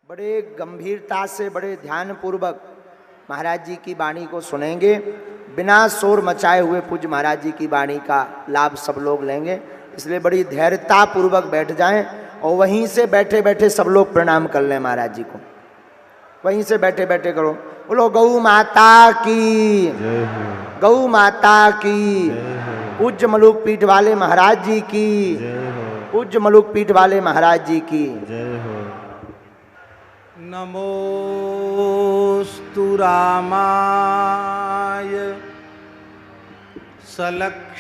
बड़े गंभीरता से, बड़े ध्यान पूर्वक महाराज जी की वाणी को सुनेंगे। बिना शोर मचाए हुए पूज्य महाराज जी की वाणी का लाभ सब लोग लेंगे, इसलिए बड़ी धैर्यता पूर्वक बैठ जाएं और वहीं से बैठे बैठे सब लोग प्रणाम कर लें महाराज जी को। वहीं से बैठे बैठे करो, बोलो गौ माता की, गौ माता की, पूज्य मलुक पीठ वाले महाराज जी की, पूज्य मलुक पीठ वाले महाराज जी की। नमोस्तु रामाय सलक्ष्मणाय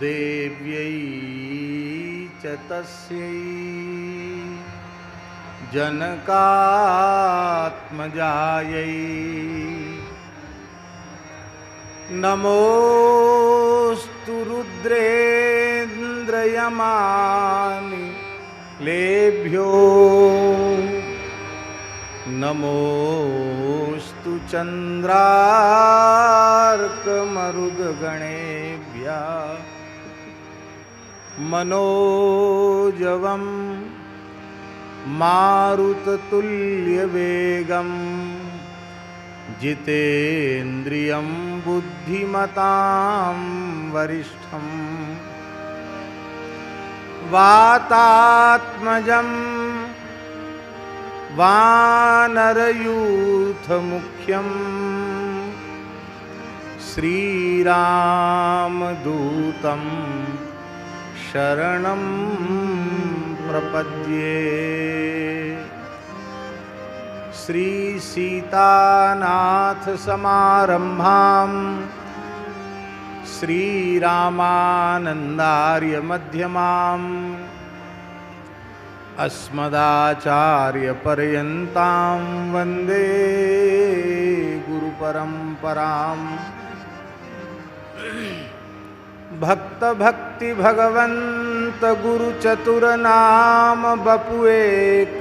देव्यै च तस्यै जनकात्मजायै नमोस्तु रुद्रेन्द्रयमानि लेभ्यो नमोस्तु चन्द्रार्कमरुद्गणेभ्यः मनोजवं मारुततुल्यवेगं जितेन्द्रियं बुद्धिमतां वरिष्ठं वातात्मजं वानरयूथमुख्यं श्रीरामदूतं शरणं प्रपद्ये। श्री सीतानाथ समारंभां श्रीरामानंदार्य मध्यमाम् अस्मदाचार्य पर्यन्तां वन्दे गुरुपरम्पराम्। भक्त भक्ति भगवंत गुरु चतुर नाम बपु एक,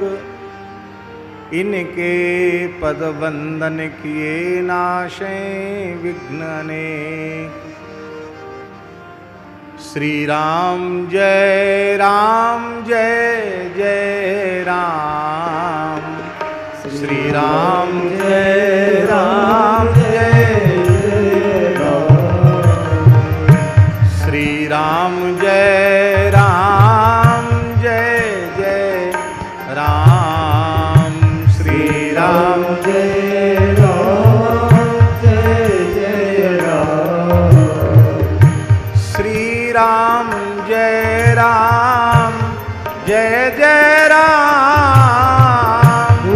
इनके पद वंदन किए नाशे विघ्न अनेक। श्री राम जय जय राम, श्री राम जय जय राम, श्री राम जय जय राम, श्री राम जय जय राम, श्री राम जय जय राम,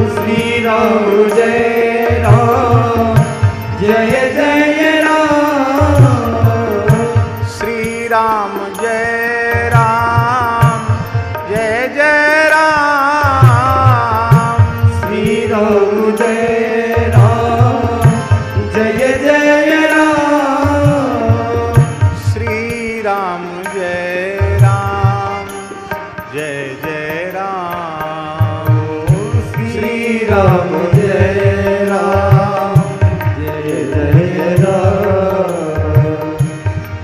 श्री राम जय जय राम, श्री राम जय जय राम, श्री राम जय जय राम, श्री राम जय राम, श्री राम जय राम।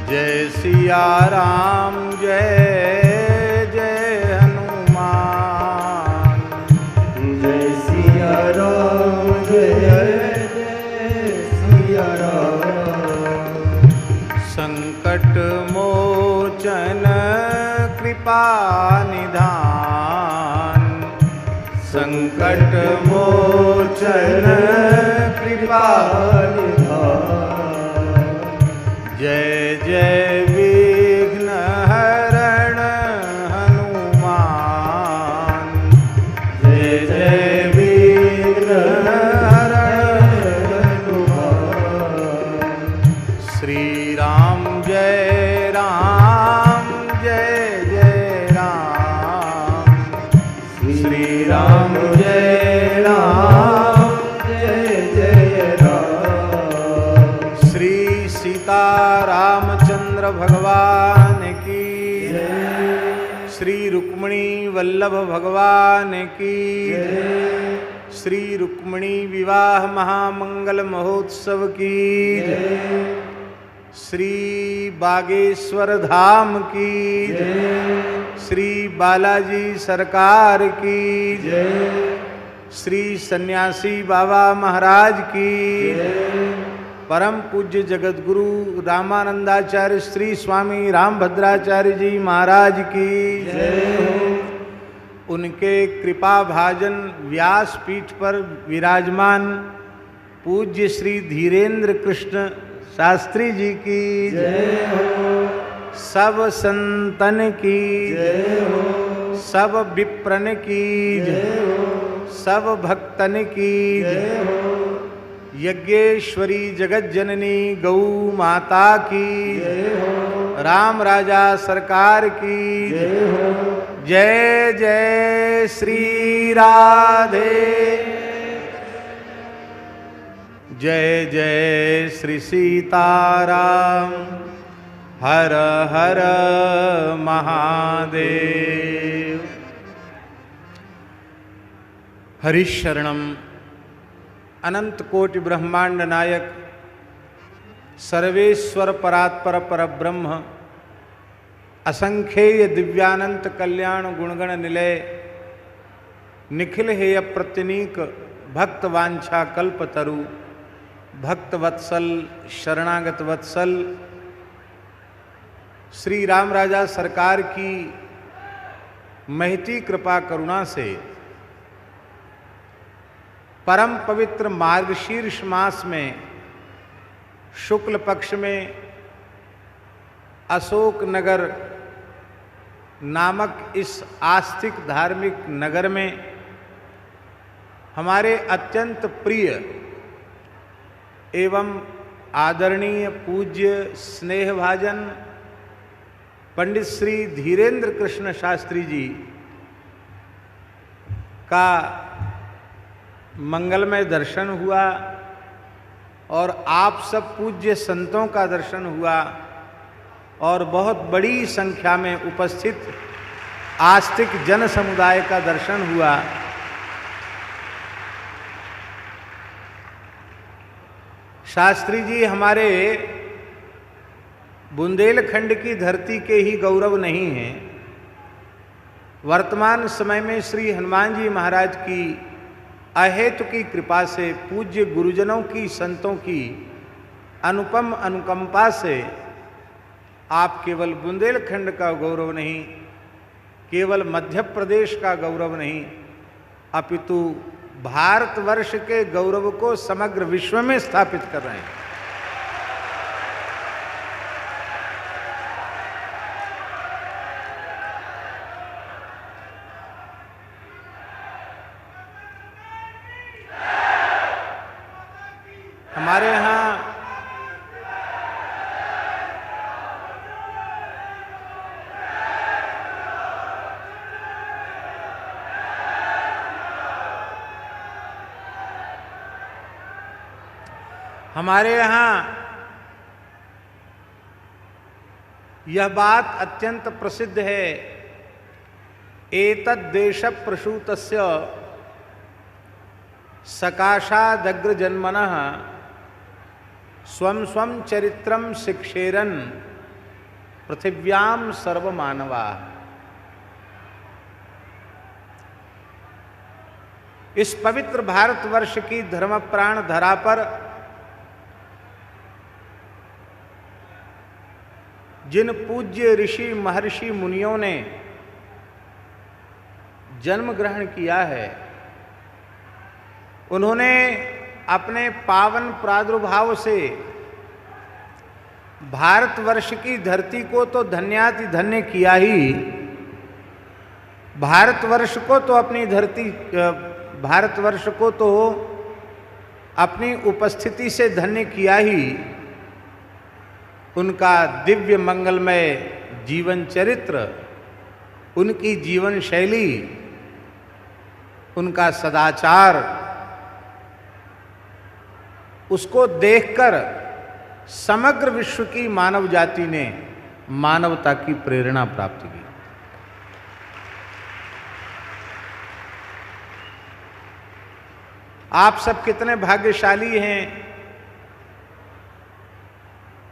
जय सिया राम जय हनुमान, जय सिया राम जय सिया राम। संकट मोचन कृपा निधान, संकट मोचन कृपा निधान। जय जय विघ्न हरण हनुमान, जय जय विघ्न हरण हनुमान। श्री राम जय जय राम, श्री राम जय जय राम। श्री सीता रामचंद्र भगवान की, श्री रुक्मिणी वल्लभ भगवान की, श्री रुक्मिणी विवाह महामंगल महोत्सव की जय। श्री बागेश्वर धाम की जय। श्री बालाजी सरकार की जय। श्री सन्यासी बाबा महाराज की जय। परम पूज्य जगतगुरु रामानंदाचार्य श्री स्वामी रामभद्राचार्य जी महाराज की जय। उनके कृपा भाजन व्यासपीठ पर विराजमान पूज्य श्री धीरेन्द्र कृष्ण शास्त्री जी की जय हो। सब संतन की जय हो। सब विप्रन की जय हो। सब भक्तन की जय हो। यज्ञेश्वरी जगत जननी गौ माता की जय हो। राम राजा सरकार की जय हो। जय जय श्री राधे जय जय श्री सीताराम हर हर महादेव। हरिशरणम अनंत कोटि ब्रह्मांड नायक सर्वेश्वर परात्पर परब्रह्म असंख्येय दिव्यानंत कल्याण गुणगण निलय निखिल हेय प्रत्यनीक भक्त वांछा कल्पतरु भक्त वत्सल शरणागत वत्सल श्री राम राजा सरकार की महती कृपा करुणा से परम पवित्र मार्गशीर्ष मास में शुक्ल पक्ष में अशोक नगर नामक इस आस्तिक धार्मिक नगर में हमारे अत्यंत प्रिय एवं आदरणीय पूज्य स्नेहभाजन पंडित श्री धीरेन्द्र कृष्ण शास्त्री जी का मंगलमय दर्शन हुआ और आप सब पूज्य संतों का दर्शन हुआ और बहुत बड़ी संख्या में उपस्थित आस्तिक जन समुदाय का दर्शन हुआ। शास्त्री जी हमारे बुंदेलखंड की धरती के ही गौरव नहीं हैं, वर्तमान समय में श्री हनुमान जी महाराज की अहेतु की कृपा से पूज्य गुरुजनों की संतों की अनुपम अनुकंपा से आप केवल बुंदेलखंड का गौरव नहीं, केवल मध्य प्रदेश का गौरव नहीं, अपितु भारतवर्ष के गौरव को समग्र विश्व में स्थापित कर रहे हैं। हमारे यहाँ यह बात अत्यंत प्रसिद्ध है, एतद् देश प्रसूतस्य सकाशादग्र जन्मनः स्वं स्वं चरित्रम शिक्षेरन पृथिव्याम सर्वमानवा। इस पवित्र भारतवर्ष की धर्मप्राण धरा पर जिन पूज्य ऋषि महर्षि मुनियों ने जन्म ग्रहण किया है, उन्होंने अपने पावन प्रादुर्भाव से भारतवर्ष की धरती को तो धन्याति धन्य किया ही, भारतवर्ष को तो अपनी उपस्थिति से धन्य किया ही, उनका दिव्य मंगलमय जीवन चरित्र, उनकी जीवन शैली, उनका सदाचार, उसको देखकर समग्र विश्व की मानव जाति ने मानवता की प्रेरणा प्राप्त की। आप सब कितने भाग्यशाली हैं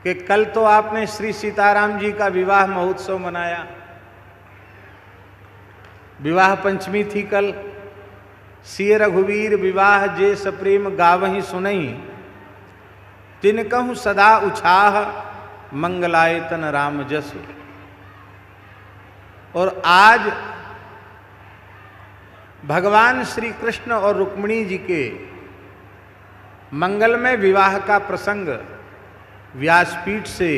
कि कल तो आपने श्री सीताराम जी का विवाह महोत्सव मनाया, विवाह पंचमी थी कल। सिय रघुवीर विवाह जे सप्रेम गावहि सुनई, तिनकहु सदा उछाह मंगलायतन राम जस। और आज भगवान श्री कृष्ण और रुक्मिणी जी के मंगलमय विवाह का प्रसंग व्यासपीठ से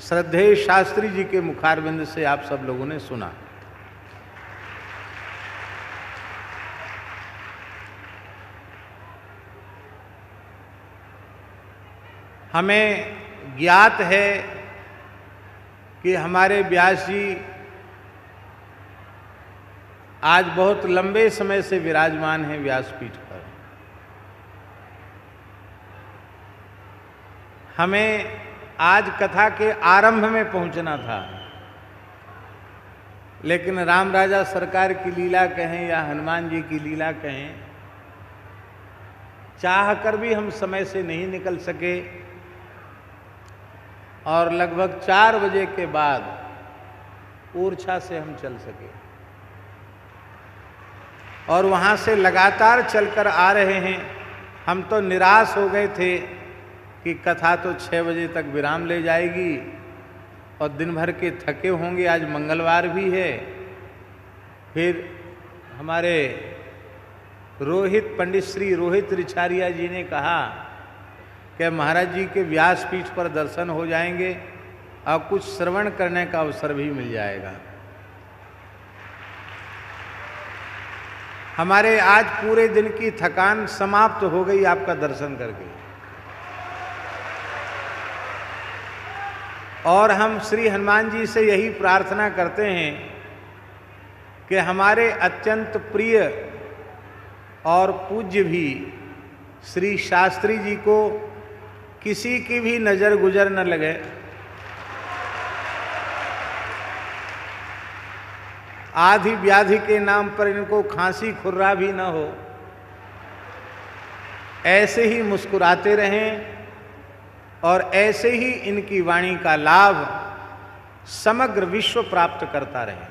श्रद्धेय शास्त्री जी के मुखारविंद से आप सब लोगों ने सुना। हमें ज्ञात है कि हमारे व्यास जी आज बहुत लंबे समय से विराजमान हैं व्यासपीठ पर। हमें आज कथा के आरंभ में पहुंचना था, लेकिन राम राजा सरकार की लीला कहें या हनुमान जी की लीला कहें, चाह कर भी हम समय से नहीं निकल सके और लगभग 4 बजे के बाद ओरछा से हम चल सके। और वहाँ से लगातार चलकर आ रहे हैं। हम तो निराश हो गए थे कि कथा तो 6 बजे तक विराम ले जाएगी और दिन भर के थके होंगे, आज मंगलवार भी है। फिर हमारे पंडित श्री रोहित रिछारिया जी ने कहा कि महाराज जी के व्यासपीठ पर दर्शन हो जाएंगे और कुछ श्रवण करने का अवसर भी मिल जाएगा। हमारे आज पूरे दिन की थकान समाप्त हो गई आपका दर्शन करके। और हम श्री हनुमान जी से यही प्रार्थना करते हैं कि हमारे अत्यंत प्रिय और पूज्य भी श्री शास्त्री जी को किसी की भी नजर गुजर न लगे, आधी व्याधि के नाम पर इनको खांसी खुर्रा भी न हो, ऐसे ही मुस्कुराते रहें और ऐसे ही इनकी वाणी का लाभ समग्र विश्व प्राप्त करता रहे।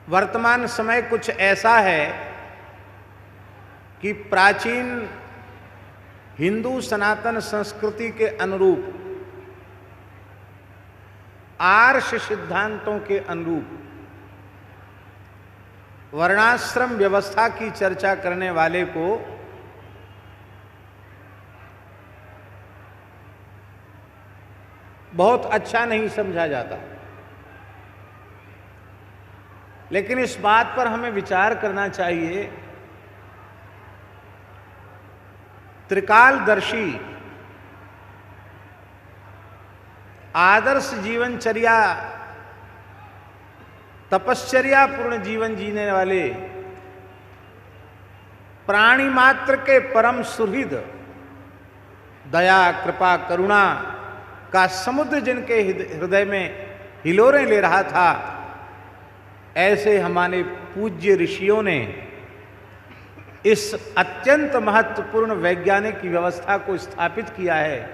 वर्तमान समय कुछ ऐसा है कि प्राचीन हिंदू सनातन संस्कृति के अनुरूप, आर्ष सिद्धांतों के अनुरूप वर्णाश्रम व्यवस्था की चर्चा करने वाले को बहुत अच्छा नहीं समझा जाता। लेकिन इस बात पर हमें विचार करना चाहिए, त्रिकालदर्शी आदर्श जीवनचर्या, तपश्चर्या पूर्ण जीवन जीने वाले, प्राणी मात्र के परम सुहृद, दया कृपा करुणा का समुद्र जिनके हृदय में हिलोरें ले रहा था, ऐसे हमारे पूज्य ऋषियों ने इस अत्यंत महत्वपूर्ण वैज्ञानिक व्यवस्था को स्थापित किया है,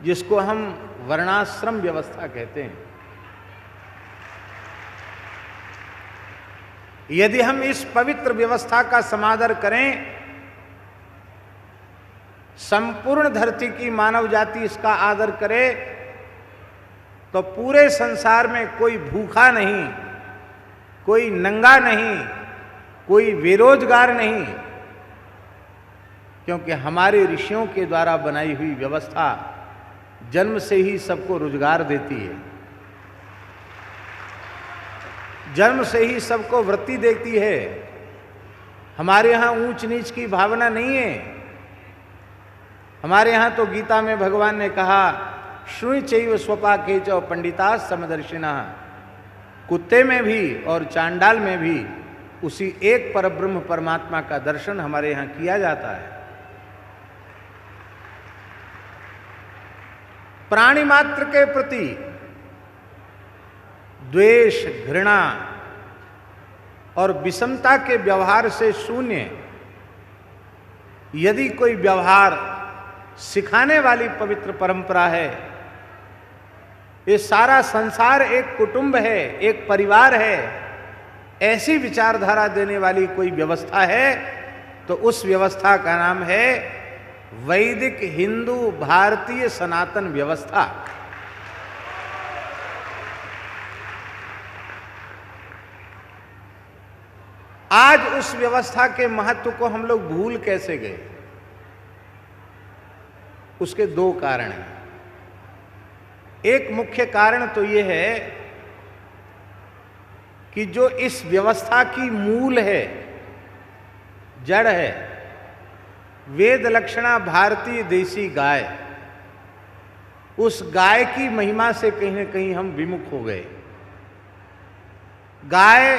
जिसको हम वर्णाश्रम व्यवस्था कहते हैं। यदि हम इस पवित्र व्यवस्था का समादर करें, संपूर्ण धरती की मानव जाति इसका आदर करे, तो पूरे संसार में कोई भूखा नहीं, कोई नंगा नहीं, कोई बेरोजगार नहीं, क्योंकि हमारे ऋषियों के द्वारा बनाई हुई व्यवस्था जन्म से ही सबको रोजगार देती है, जन्म से ही सबको वृत्ति देती है। हमारे यहाँ ऊंच नीच की भावना नहीं है। हमारे यहाँ तो गीता में भगवान ने कहा, श्रुय चैव स्वपा केचौ पंडिता समदर्शिना, कुत्ते में भी और चांडाल में भी उसी एक परब्रह्म परमात्मा का दर्शन हमारे यहाँ किया जाता है। प्राणी मात्र के प्रति द्वेष, घृणा और विषमता के व्यवहार से शून्य यदि कोई व्यवहार सिखाने वाली पवित्र परंपरा है, ये सारा संसार एक कुटुंब है, एक परिवार है, ऐसी विचारधारा देने वाली कोई व्यवस्था है, तो उस व्यवस्था का नाम है वैदिक हिंदू भारतीय सनातन व्यवस्था। आज उस व्यवस्था के महत्व को हम लोग भूल कैसे गए? उसके दो कारण हैं। एक मुख्य कारण तो यह है कि जो इस व्यवस्था की मूल है, जड़ है, वेद लक्षणा भारतीय देसी गाय, उस गाय की महिमा से कहीं ना कहीं हम विमुख हो गए। गाय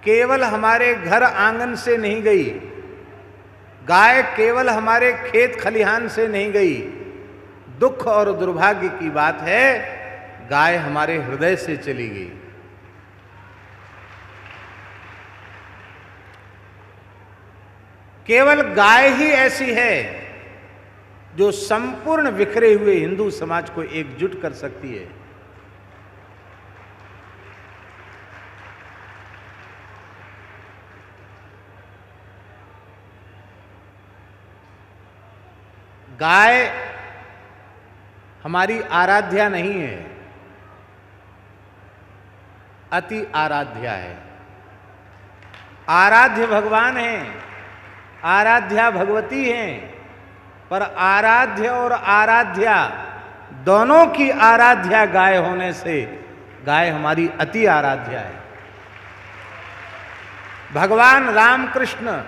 केवल हमारे घर आंगन से नहीं गई, गाय केवल हमारे खेत खलिहान से नहीं गई। दुख और दुर्भाग्य की बात है, गाय हमारे हृदय से चली गई। केवल गाय ही ऐसी है जो संपूर्ण बिखरे हुए हिंदू समाज को एकजुट कर सकती है। गाय हमारी आराध्या नहीं है, अति आराध्या है। आराध्य भगवान हैं, आराध्या भगवती हैं, पर आराध्य और आराध्या दोनों की आराध्या गाय होने से गाय हमारी अति आराध्या है। भगवान रामकृष्ण,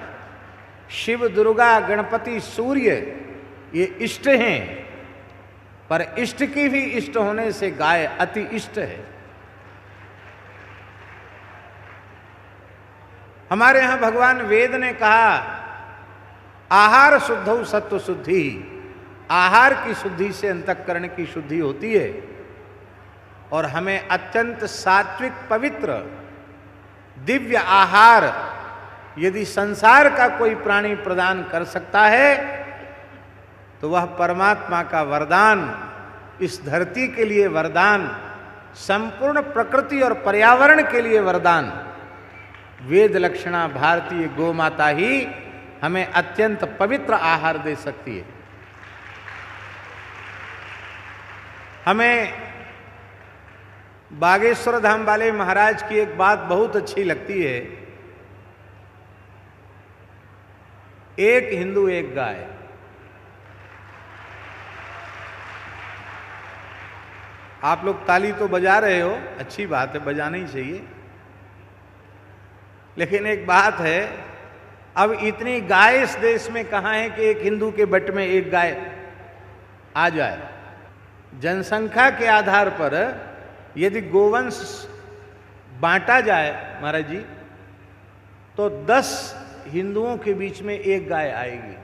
शिव, दुर्गा, गणपति, सूर्य ये इष्ट हैं, पर इष्ट की भी इष्ट होने से गाय अति इष्ट है। हमारे यहां भगवान वेद ने कहा आहार शुद्धौ सत्व शुद्धि, आहार की शुद्धि से अंतःकरण की शुद्धि होती है। और हमें अत्यंत सात्विक पवित्र दिव्य आहार यदि संसार का कोई प्राणी प्रदान कर सकता है तो वह परमात्मा का वरदान, इस धरती के लिए वरदान, संपूर्ण प्रकृति और पर्यावरण के लिए वरदान, वेद लक्षणा भारतीय गोमाता ही हमें अत्यंत पवित्र आहार दे सकती है। हमें बागेश्वर धाम वाले महाराज की एक बात बहुत अच्छी लगती है, एक हिंदू एक गाय। आप लोग ताली तो बजा रहे हो, अच्छी बात है, बजाना ही चाहिए। लेकिन एक बात है, अब इतनी गाय इस देश में कहां है कि एक हिंदू के बट में एक गाय आ जाए? जनसंख्या के आधार पर यदि गोवंश बांटा जाए महाराज जी, तो 10 हिंदुओं के बीच में एक गाय आएगी।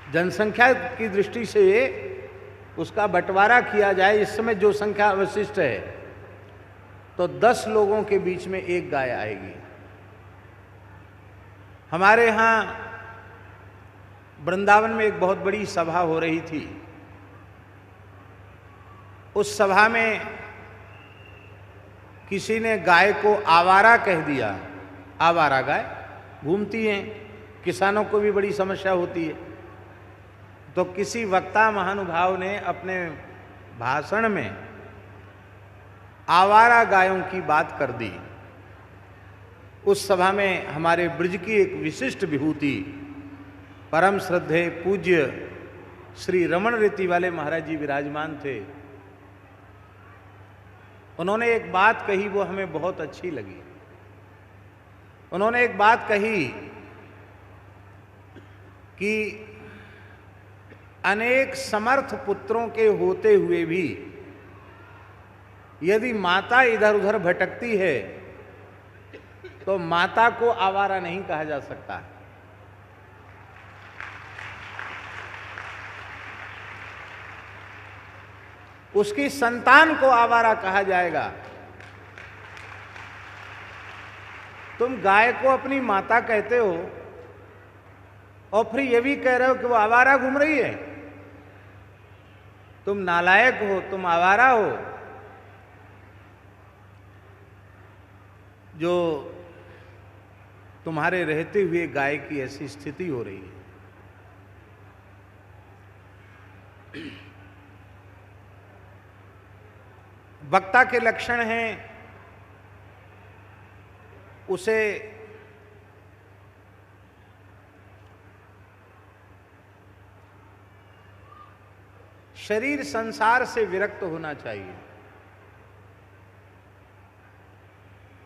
जनसंख्या की दृष्टि से उसका बंटवारा किया जाए, इस समय जो संख्या अवशिष्ट है, तो 10 लोगों के बीच में एक गाय आएगी। हमारे यहाँ वृंदावन में एक बहुत बड़ी सभा हो रही थी। उस सभा में किसी ने गाय को आवारा कह दिया। आवारा गाय घूमती हैं, किसानों को भी बड़ी समस्या होती है। तो किसी वक्ता महानुभाव ने अपने भाषण में आवारा गायों की बात कर दी। उस सभा में हमारे ब्रज की एक विशिष्ट विभूति, परम श्रद्धेय पूज्य श्री रमण रीति वाले महाराज जी विराजमान थे। उन्होंने एक बात कही, वो हमें बहुत अच्छी लगी। उन्होंने एक बात कही कि अनेक समर्थ पुत्रों के होते हुए भी यदि माता इधर उधर भटकती है तो माता को आवारा नहीं कहा जा सकता। उसकी संतान को आवारा कहा जाएगा। तुम गाय को अपनी माता कहते हो और फिर ये भी कह रहे हो कि वो आवारा घूम रही है। तुम नालायक हो, तुम आवारा हो। जो तुम्हारे रहते हुए गाय की ऐसी स्थिति हो रही है। वक्ता के लक्षण हैं उसे शरीर संसार से विरक्त होना चाहिए।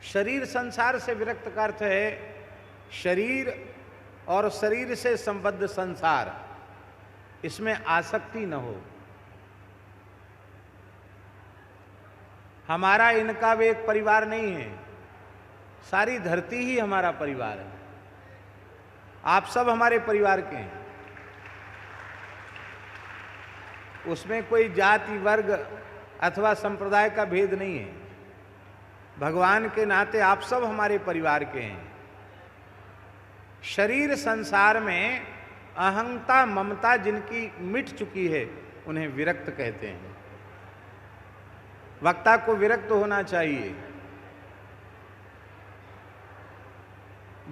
शरीर संसार से विरक्त का अर्थ है शरीर और शरीर से संबद्ध संसार, इसमें आसक्ति न हो। हमारा इनका भी एक परिवार नहीं है, सारी धरती ही हमारा परिवार है। आप सब हमारे परिवार के हैं। उसमें कोई जाति वर्ग अथवा संप्रदाय का भेद नहीं है। भगवान के नाते आप सब हमारे परिवार के हैं। शरीर संसार में अहंता ममता जिनकी मिट चुकी है उन्हें विरक्त कहते हैं। वक्ता को विरक्त होना चाहिए,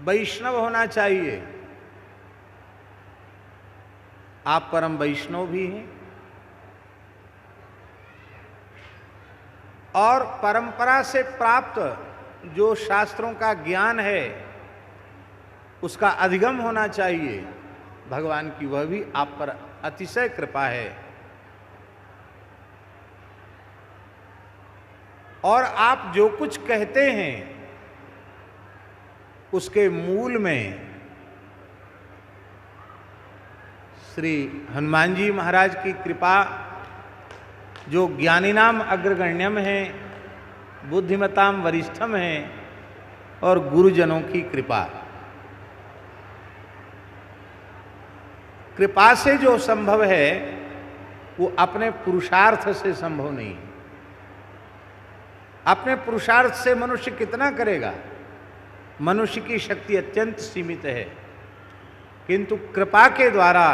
वैष्णव होना चाहिए। आप परम वैष्णव भी हैं और परंपरा से प्राप्त जो शास्त्रों का ज्ञान है उसका अधिगम होना चाहिए। भगवान की वह भी आप पर अतिशय कृपा है। और आप जो कुछ कहते हैं उसके मूल में श्री हनुमान जी महाराज की कृपा, जो ज्ञानिनाम अग्रगण्यम है, बुद्धिमताम वरिष्ठम है, और गुरुजनों की कृपा। कृपा से जो संभव है वो अपने पुरुषार्थ से संभव नहीं। अपने पुरुषार्थ से मनुष्य कितना करेगा? मनुष्य की शक्ति अत्यंत सीमित है, किंतु कृपा के द्वारा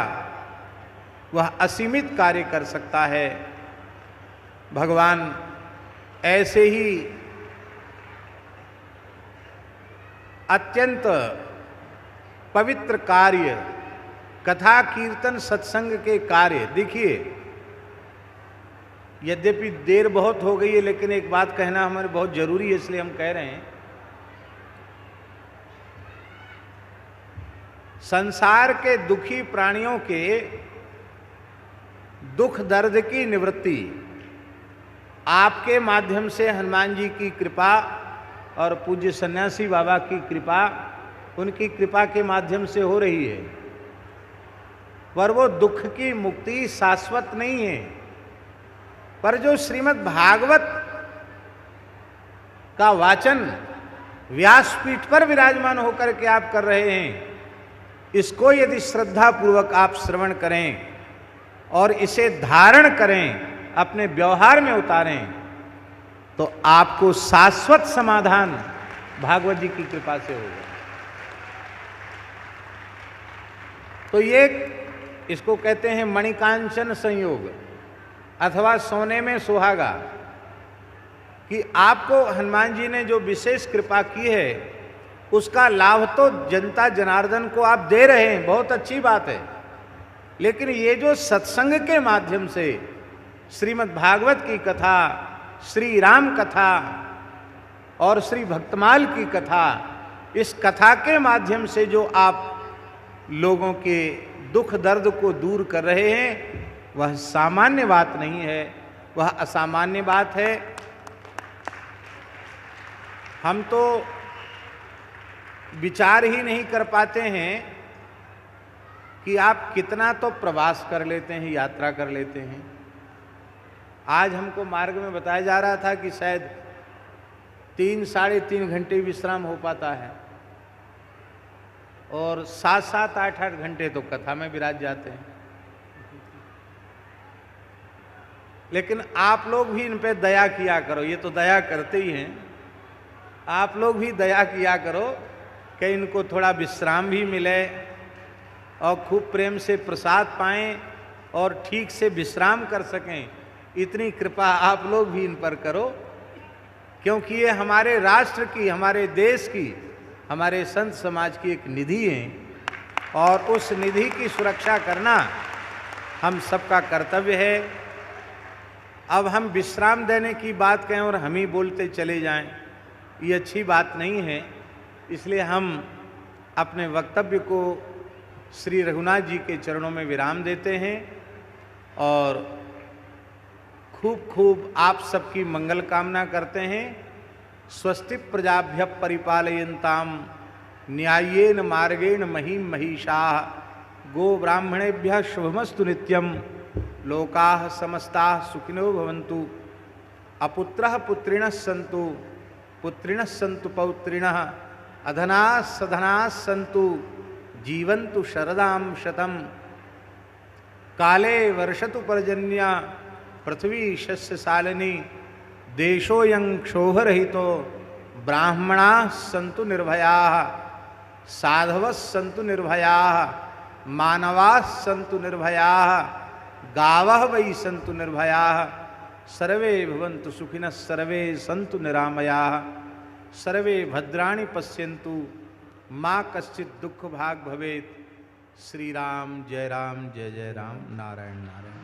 वह असीमित कार्य कर सकता है। भगवान ऐसे ही अत्यंत पवित्र कार्य, कथा कीर्तन सत्संग के कार्य, देखिए यद्यपि देर बहुत हो गई है लेकिन एक बात कहना हमारे बहुत जरूरी है, इसलिए हम कह रहे हैं। संसार के दुखी प्राणियों के दुख दर्द की निवृत्ति आपके माध्यम से हनुमान जी की कृपा और पूज्य सन्यासी बाबा की कृपा, उनकी कृपा के माध्यम से हो रही है। पर वो दुख की मुक्ति शाश्वत नहीं है। पर जो श्रीमद् भागवत का वाचन व्यासपीठ पर विराजमान होकर के आप कर रहे हैं, इसको यदि श्रद्धा पूर्वक आप श्रवण करें और इसे धारण करें, अपने व्यवहार में उतारें, तो आपको शाश्वत समाधान भागवत जी की कृपा से होगा। तो ये इसको कहते हैं मणिकांचन संयोग अथवा सोने में सुहागा, कि आपको हनुमान जी ने जो विशेष कृपा की है उसका लाभ तो जनता जनार्दन को आप दे रहे हैं, बहुत अच्छी बात है। लेकिन ये जो सत्संग के माध्यम से श्रीमद् भागवत की कथा, श्री राम कथा और श्री भक्तमाल की कथा, इस कथा के माध्यम से जो आप लोगों के दुख दर्द को दूर कर रहे हैं, वह सामान्य बात नहीं है, वह असामान्य बात है। हम तो विचार ही नहीं कर पाते हैं कि आप कितना तो प्रवास कर लेते हैं, यात्रा कर लेते हैं। आज हमको मार्ग में बताया जा रहा था कि शायद 3 साढ़े 3 घंटे विश्राम हो पाता है और 7-7 8-8 घंटे तो कथा में विराज जाते हैं। लेकिन आप लोग भी इन पे दया किया करो, ये तो दया करते ही हैं, आप लोग भी दया किया करो कि इनको थोड़ा विश्राम भी मिले और खूब प्रेम से प्रसाद पाएं और ठीक से विश्राम कर सकें। इतनी कृपा आप लोग भी इन पर करो, क्योंकि ये हमारे राष्ट्र की, हमारे देश की, हमारे संत समाज की एक निधि है और उस निधि की सुरक्षा करना हम सबका कर्तव्य है। अब हम विश्राम देने की बात कहें और हम ही बोलते चले जाएं, ये अच्छी बात नहीं है। इसलिए हम अपने वक्तव्य को श्री रघुनाथ जी के चरणों में विराम देते हैं और खूब खूब आप सबकी मंगल कामना करते हैं। स्वस्ति प्रजाभ्य परिपालयन्ताम न्याय्येन मार्गेण महीम महिषाः गो ब्राह्मणेभ्यः शुभमस्तु नित्यम लोकाः समस्ताः सुखिनो भवन्तु। अपुत्रः पुत्रिणः सन्तु पुत्रिणः सन्तु पौत्रिणः अधनाः सधनाः सन्तु जीवन्तु शरदां शतम्। काले वर्षतु पर्जन्या पृथ्वी शस्यशालिनी देशोऽयं क्षोभरहितो ब्राह्मणाः सन्तु निर्भयाः साधवः सन्तु निर्भयाः मानवाः सन्तु निर्भयाः गावः वै सन्तु निर्भयाः सर्वे भवन्तु सुखिनः सर्वे सन्तु निरामयाः सर्वे भद्राणि पश्यन्तु माँ कश्चित् दुख भाग भवेत्। श्री राम जय राम, जय जय राम, नारायण नारायण।